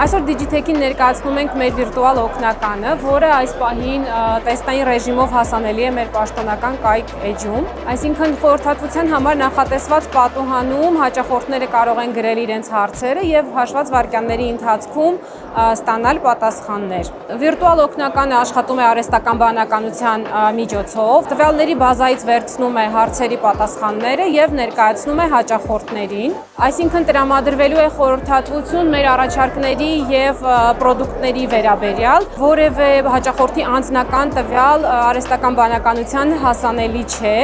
Այսօր Digitech-ին ներկայացնում ենք մեր վիրտուալ օգնականը, որը այս պահին տեստային ռեժիմով հասանելի է մեր պաշտոնական կայք Edge-ում։ Այսինքն խորհրդատվության համար նախատեսված պատուհանում հաճախորդները կարող են գրել իրենց հարցերը եւ հաշված վայրկյանների ընթացքում ստանալ պատասխաններ։ Վիրտուալ օգնականը աշխատում է արհեստական բանականության միջոցով, տվյալների բազայից վերցնում է հարցերի պատասխանները եւ ներկայացնում է հաճախորդներին։ Այսինքն տրամադրվելու է խորհրդատվություն մեր առաջարկների եւ պրոդուկտների վերաբերյալ, որևէ հաճախորդի անձնական տվյալ արհեստական բանականության հասանելի չէ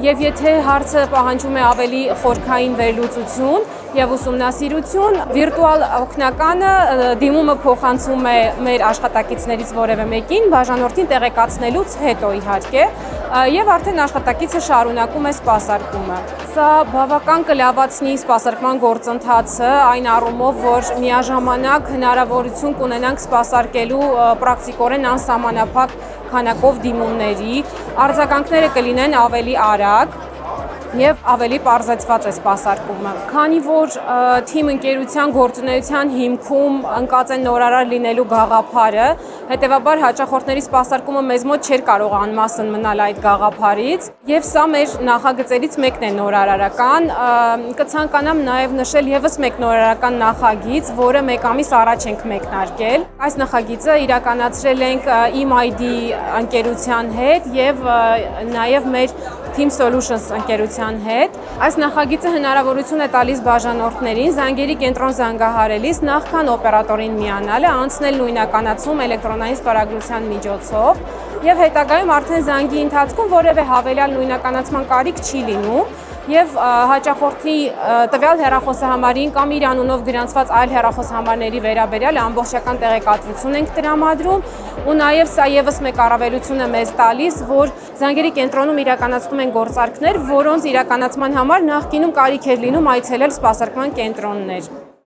եւ եթե հարցը պահանջում է ավելի խորքային վերլուծություն եւ ուսումնասիրություն, վիրտուալ օգնականը դիմումը փոխանցում է մեր աշխատակիցներից որևէ մեկին, բաժանորդին տեղեկացնելուց հետո իհարկե, եւ արդեն աշխատակիցը շարունակում է սպասարկումը։ Սա բավական կլավացնի սպասարկման գործընթացը այն առումով, որ միաժամանակ հնարավորություն կունենանք սպասարկելու պրակտիկորեն անսահմանափակ քանակով դիմումների, արձագանքները կլինեն ավելի արագ եւ ավելի պարզեցված է սպասարկումը։ Քանի որ թիմ ընկերության գործունեության հիմքում ընկած է նորարար լինելու գաղափարը, հետեւաբար հաճախորդների սպասարկումը մեզ մոտ չէր կարող անմասն մնալ այդ գաղափարից, եւ սա մեր նախագծերից մեկն է նորարարական։ Կցանկանամ նաեւ նշել եւս մեկ նորարարական նախագիծ, որը մեկ ամիս առաջ ենք մեկնարկել։ Այս նախագիծը իրականացրել ենք EMID ընկերության հետ եւ նաեւ մեր Team Solutions ընկերության հետ։ Այս նախագիծը հնարավորություն է տալիս բաժանորդներին զանգերի կենտրոն զանգահարելիս նախքան օպերատորին միանալը անցնել նույնականացում էլեկտրոնային ստորագրության միջոցով եւ հետագայում արդեն զանգի ընթացքում որևէ հավելյալ նույնականացման կարիք չի լինում եւ հաճախորդի տվյալ հեռախոսահամարին կամ իր անունով գրանցված այլ հեռախոսահամարների վերաբերյալ ամբողջական տեղեկատվություն ենք տրամադրում ու նաեւ սա եւս մեկ առավելություն է մեզ տալիս, որ զանգերի կենտրոնում իրականացնում են գործարքներ, որոնց իրականացման համար նախկինում կարիք էր լինում այցելել սպասարկման կենտրոններ։